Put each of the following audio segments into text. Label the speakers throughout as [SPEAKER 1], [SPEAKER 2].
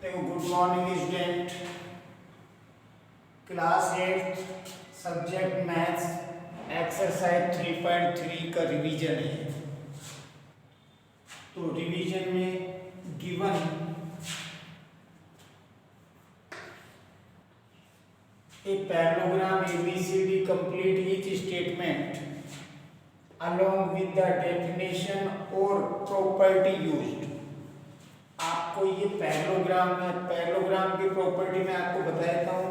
[SPEAKER 1] देखो, good morning student. Class 8 subject maths exercise 3.3 का revision है। तो रिवीजन में given a parallelogram ABCD complete each statement along with the definition or property used। आपको ये parallelogram की प्रॉपर्टी में आपको बता देता हूँ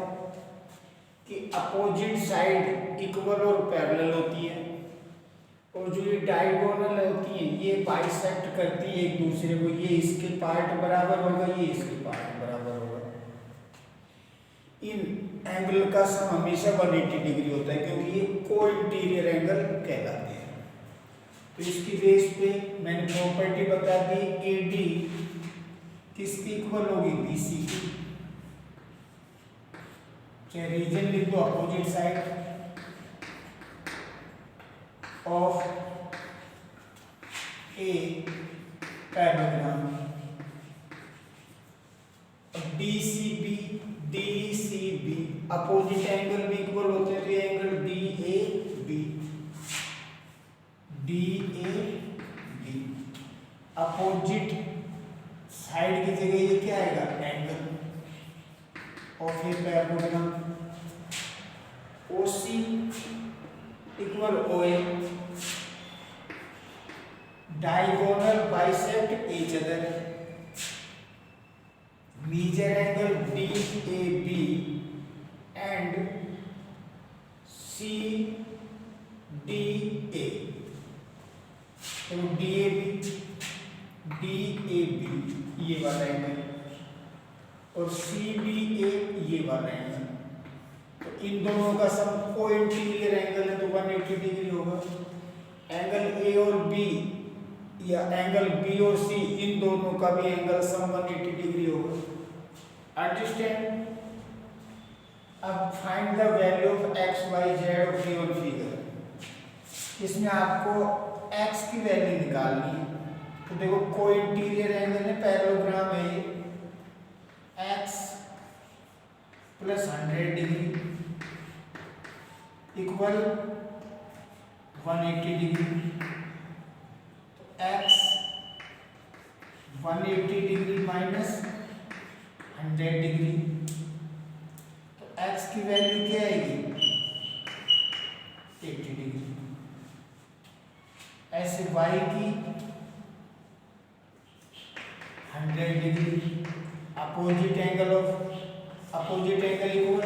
[SPEAKER 1] कि अपोजिट साइड इक्वल और पैरेलल होती है और जो ये डायगोनल होती है ये बाइसेक्ट करती है एक दूसरे को। ये इसके पार्ट बराबर होगा, ये इसके पार्ट बराबर होगा। इन एंगल का सम हमेशा 180 डिग्री होता है क्योंकि ये को इंटीरियर एंगल कहलाते हैं। तो इसकी बेस पे मैंने प्रॉपर्टी बता दी, AD किसकी इक्वल होगी, BC की। चाहे रीजन लिख दो, opposite side of a parallelogram. DCB opposite angle भी इक्वल होते हैं, तो ये एंगल DAB अपोजिट साइड की जगह ये क्या आएगा, angle of a parallelogram. OC equal OA diagonal bisect each other. Measure angle DAB and CDA। तो DAB ये वाला एंगल और CDA ये वाला एंगल। तो इन दोनों का सम को इंटीरियर एंगल है तो 180 डिग्री होगा। एंगल A और B या एंगल B और C इन दोनों का भी एंगल सम 180 डिग्री होगा। अंडरस्टैंड। अब find the value of x y z of given figure. इसमें आपको x की वैल्यू निकालनी है। तो देखो, को इंटीरियर एंगल है, पैरेललोग्राम है ये, x plus 100 degree equal 180 degree. तो x 180 डिग्री माइनस 100 डिग्री, तो x की वैल्यू क्या आएगी, 80 डिग्री। ऐसे y की 100 डिग्री अपोजिट एंगल इक्वल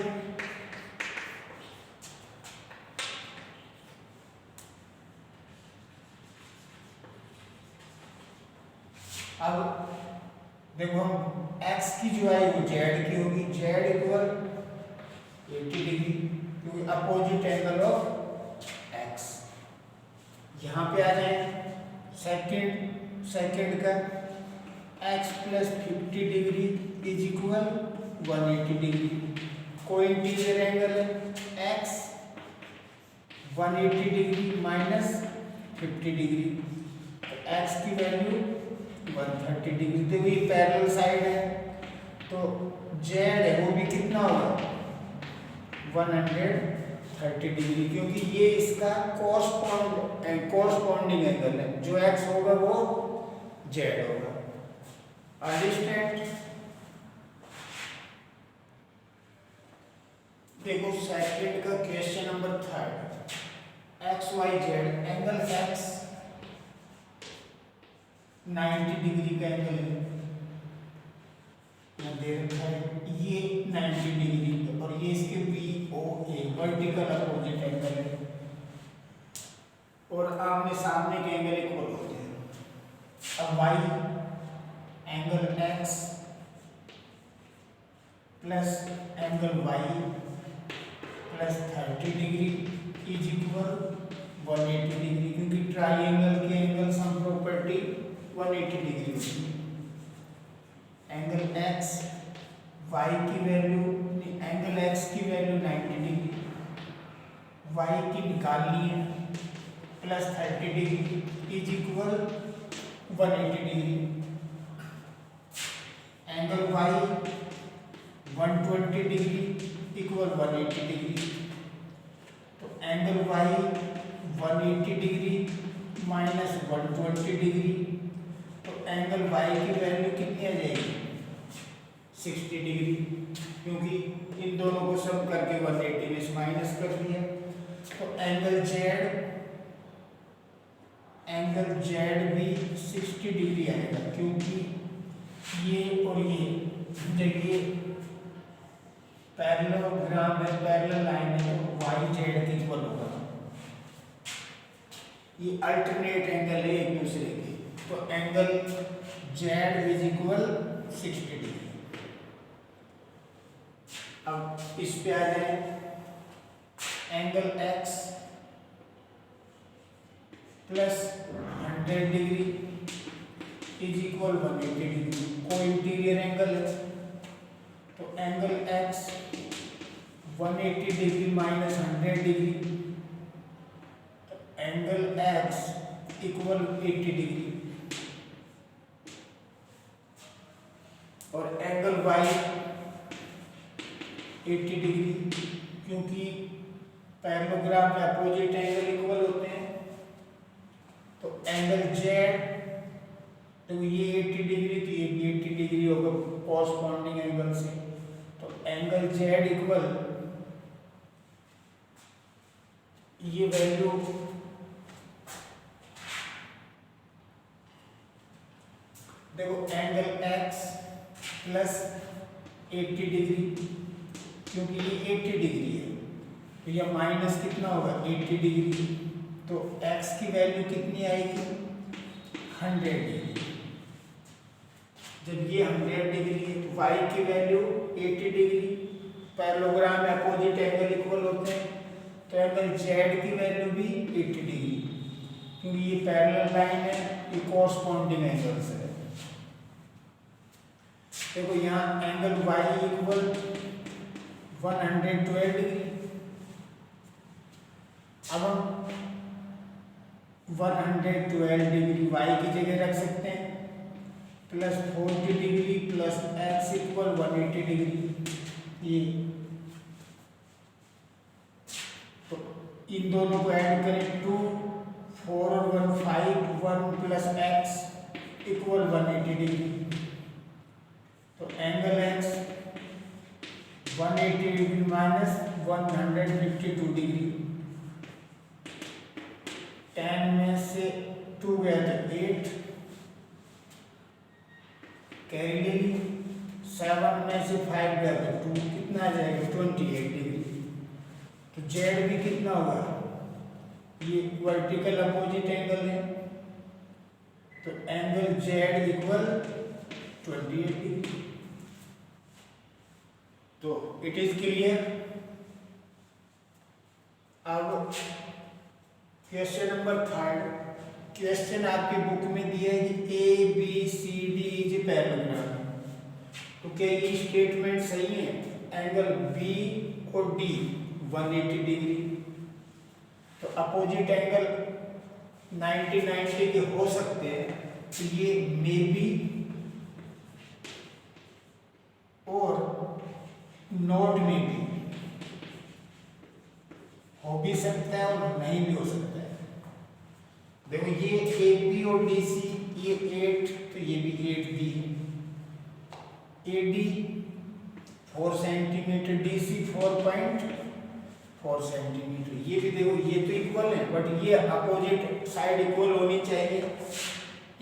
[SPEAKER 1] अब देखो, हम x की जो है वो z की होगी, z इक्वल 80 डिग्री क्योंकि अपोजिट एंगल ऑफ x। यहाँ पे आ जाए सेकंड का x plus 50 degree is equal 180 degree. को इंटीरियर एंगल है x 180 डिग्री माइनस 50 डिग्री, तो x की वैल्यू 130 डिग्री। देखो ये पैरेलल साइड है तो z है वो भी कितना होगा, 130 डिग्री क्योंकि ये इसका कॉरस्पॉन्डिंग एंगल है। जो x होगा वो z होगा। अंडरस्टैंड। देखो सेकंड का question number 3, X Y Z angle x 90 degree का एंगल है, दे रखा है ये 90 डिग्री और ये इसके BOA वर्टिकल अपोजिट एंगल है और आमने सामने के एंगल इक्वल होते हैं। अब y angle x plus angle y plus 30 degree is equal 180 degree क्योंकि ट्राइंगल के एंगल सम प्रॉपर्टी 180 डिग्री होती है। एंगल x y की वैल्यू, एंगल x की वैल्यू 90 डिग्री, y की निकालनी है plus 30 degree is equal 180 degree. Angle y 120 degree equal 180 degree, तो angle y 180 degree minus 120 degree, तो एंगल वाई की वैल्यू कितनी आ जाएगी 60 डिग्री, क्योंकि इन दोनों को सम करके 180 में से माइनस कर दिया। तो एंगल जेड भी 60 डिग्री आएगा, क्योंकि ये और ये जब ये पैरेललोग्राम है, पैरेलल लाइन है, तो वाई जेड के इक्वल होगा। ये अल्टरनेट एंगल है एक दूसरे के, तो angle Z is equal 60 degree. अब इस पे आ जाए, angle x plus 100 degree is equal 180 degree, को इंटीरियर एंगल है, तो angle x 180 degree minus 100 degree, तो एंगल एक्स इक्वल 80 डिग्री, और एंगल वाई 80 डिग्री, क्योंकि पैरेललोग्राम में अपोजिट एंगल इक्वल होते हैं। तो एंगल जेड, तो ये 80 डिग्री, तो ये भी 80 डिग्री होगा कॉरस्पॉन्डिंग एंगल से, तो एंगल जेड इक्वल ये वैल्यू देखो, एंगल एक्स प्लस 80 डिग्री, क्योंकि ये 80 डिग्री है, तो यह माइनस कितना होगा 80 डिग्री, तो x की वैल्यू कितनी आएगी 100 डिग्री। जब ये 100 डिग्री है तो y की वैल्यू 80 डिग्री, पैरेललोग्राम में अपोजिट एंगल इक्वल होते हैं, तो एंगल z की वैल्यू भी 80 डिग्री, क्योंकि ये पैरेलल लाइन है, ये कॉरस्पॉन्डिंग एंगल्स है। देखो यहाँ एंगल y इक्वल 112 डिग्री, अब हम 112 डिग्री y की जगह रख सकते हैं, plus 40 degree plus x equal 180 degree, ये तो इन दोनों को ऐड करें 2 4 और 1 5, 1 प्लस x इक्वल 180 डिग्री, तो angle x 180 degree minus 152 degree, 10 में से 2 गया तो 8 कैरी ले ली, 7 में से 5 गया तो 2, कितना आ जाएगा 28 डिग्री। तो जेड भी कितना होगा, ये वर्टिकल अपोजिट एंगल है, तो एंगल जेड इक्वल 28 डिग्री। तो इट इज क्लियर। अब क्वेश्चन नंबर 3, क्वेश्चन आपकी बुक में दिया है कि A B C D is a parallelogram, तो क्या ये स्टेटमेंट सही है? एंगल बी और डी 180 डिग्री, तो अपोजिट एंगल 90 के हो सकते हैं, तो ये मे बी और नॉट मे बी, हो भी सकता है और नहीं भी हो सकता है। देखो ये ए बी और डी सी, ये 8, तो ये भी 8 D, A D 4 centimetre, D C 4.4 centimetre, ये भी देखो ये तो इक्वल है, बट ये अपोजिट साइड इक्वल होनी चाहिए,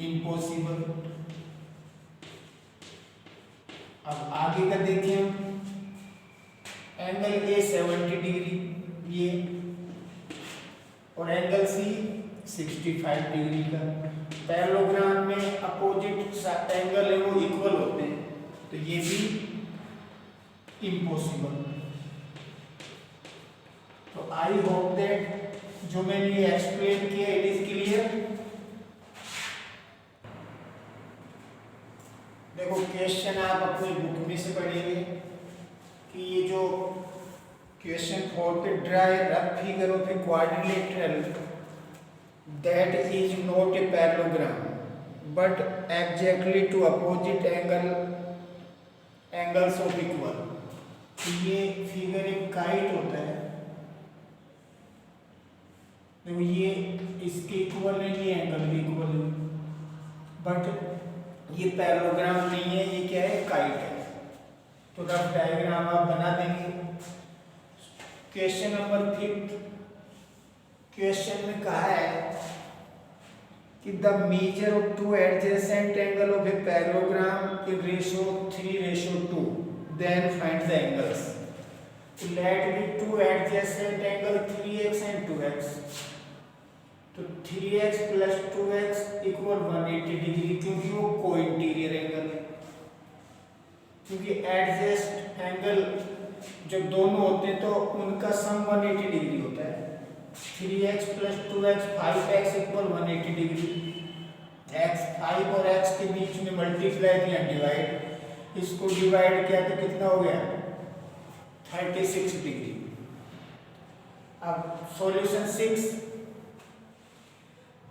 [SPEAKER 1] इम्पॉसिबल। अब आगे का देखिए हम, एंगल ए 70 डिग्री ये, और एंगल सी 65 डिग्री का। पैरेललोग्राम में अपोजिट एंगल है वो इक्वल होते हैं, तो ये भी इम्पॉसिबल। तो आई होप दैट जो मैंने ये एक्सप्लेन किया इट इज क्लियर। देखो क्वेश्चन आप अपनी बुक में से पढ़ेंगे कि ये जो क्वेश्चन 4 पे draw rough figure of a quadrilateral that is not a parallelogram but exactly two opposite angle angles of equal. तो ये फिगर एक काइट होता है, देखो ये इसके इक्वल है, ये एंगल भी इक्वल है, बट ये पैरेललोग्राम नहीं है, ये क्या है, काइट है। तो रफ डायग्राम आप बना देंगे। क्वेश्चन नंबर 5 क्वेश्चन में कहा है कि the measure of two adjacent angle of a parallelogram in ratio 3:2, then find the angles. Let be two adjacent angle 3x and 2x। तो 3x plus 2x equal 180 degree, क्योंकि वो को interior angle है। क्योंकि एडजेस्ट एंगल जब दोनों होते हैं तो उनका सम 180 डिग्री होता है। 3x plus 2x 5x equal 180 degree. x 5 और x के बीच में मल्टीप्लाई किया, डिवाइड, इसको डिवाइड किया तो कितना हो गया, 36 डिग्री। अब solution 6,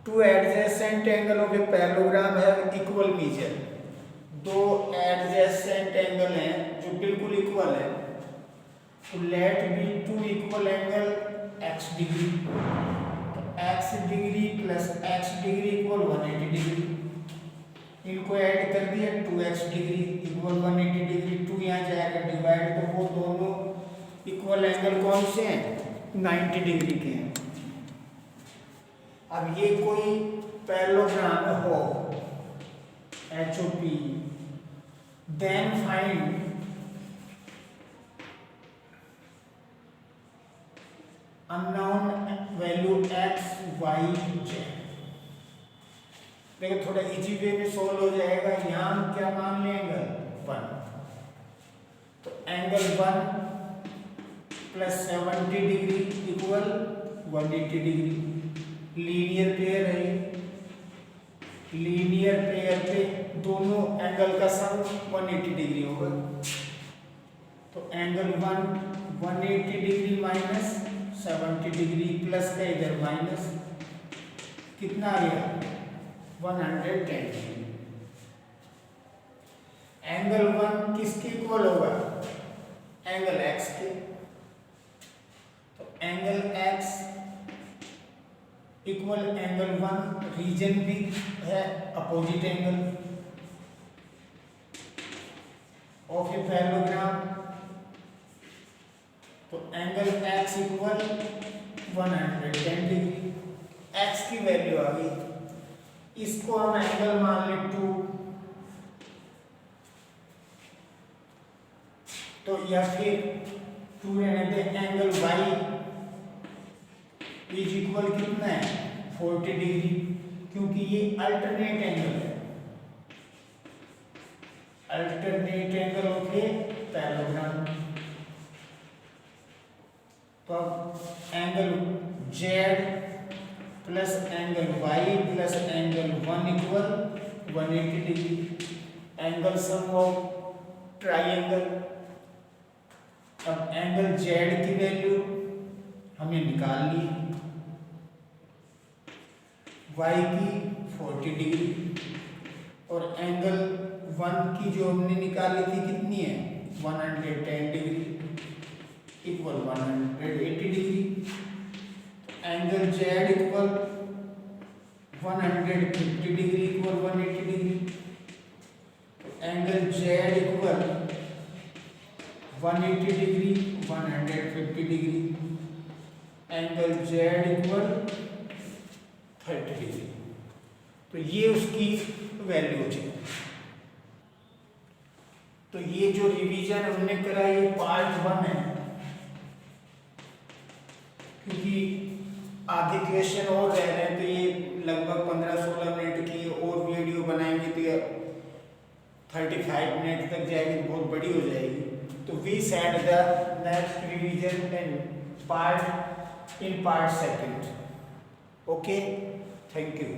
[SPEAKER 1] two adjacent angle of a parallelogram have equal measure. दो एडजेसेंट एंगल हैं जो बिल्कुल इक्वल है, तो let be two equal angle x degree. तो x degree plus x degree equal 180 degree. इनको ऐड कर दिया, 2x डिग्री इक्वल 180 डिग्री। 2 यहाँ जाएगा डिवाइड, तो वो दोनों इक्वल एंगल कौन से हैं, 90 डिग्री के हैं। अब ये कोई पैरेललोग्राम हो HOP, then find unknown value x, y, z। देखो थोड़ा इजी वे में सोल्व हो जाएगा। यहाँ हम क्या मान लेंगे, 1। तो angle 1 plus 70 degree equal 180 degree. Linear pair है, लीनियर पेयर पे दोनों एंगल का सम 180 डिग्री होगा। तो angle 1 180 degree minus 70 degree plus का इधर माइनस, कितना आ गया, 110 डिग्री। एंगल 1 किसके इक्वल होगा, एंगल x के। तो angle x equal angle 1, reason भी है opposite angle of a parallelogram. तो angle x equal 110 degree. x की वैल्यू आ गई, इसको हम एंगल मान ले 2। तो या फिर 2 रहने दे। एंगल y इज इक्वल कितना है, 40 डिग्री, क्योंकि ये अल्टरनेट एंगल है, alternate angle of a parallelogram. तो अब angle z plus angle y plus angle 1 equal 180 degree. Angle sum of triangle. अब एंगल z की वैल्यू हमें निकाल ली, y की 40 डिग्री, और एंगल 1 की जो हमने निकाली थी कितनी है, 110 degree equal 180 degree. Angle z equal 150 degree equal 180 degree. Angle z equal 180 degree 150 degree. Angle z equal 30 degree. तो ये उसकी वैल्यू है। तो ये जो रिवीजन हमने करा ये पार्ट 1 है, क्योंकि आधे क्वेश्चन और रह रहे हैं, तो ये लगभग 15-16 मिनट की और वीडियो बनाएंगे तो ये 35 मिनट तक जाएगी, बहुत बड़ी हो जाएगी। तो we said the next revision in part 2। Okay, thank you.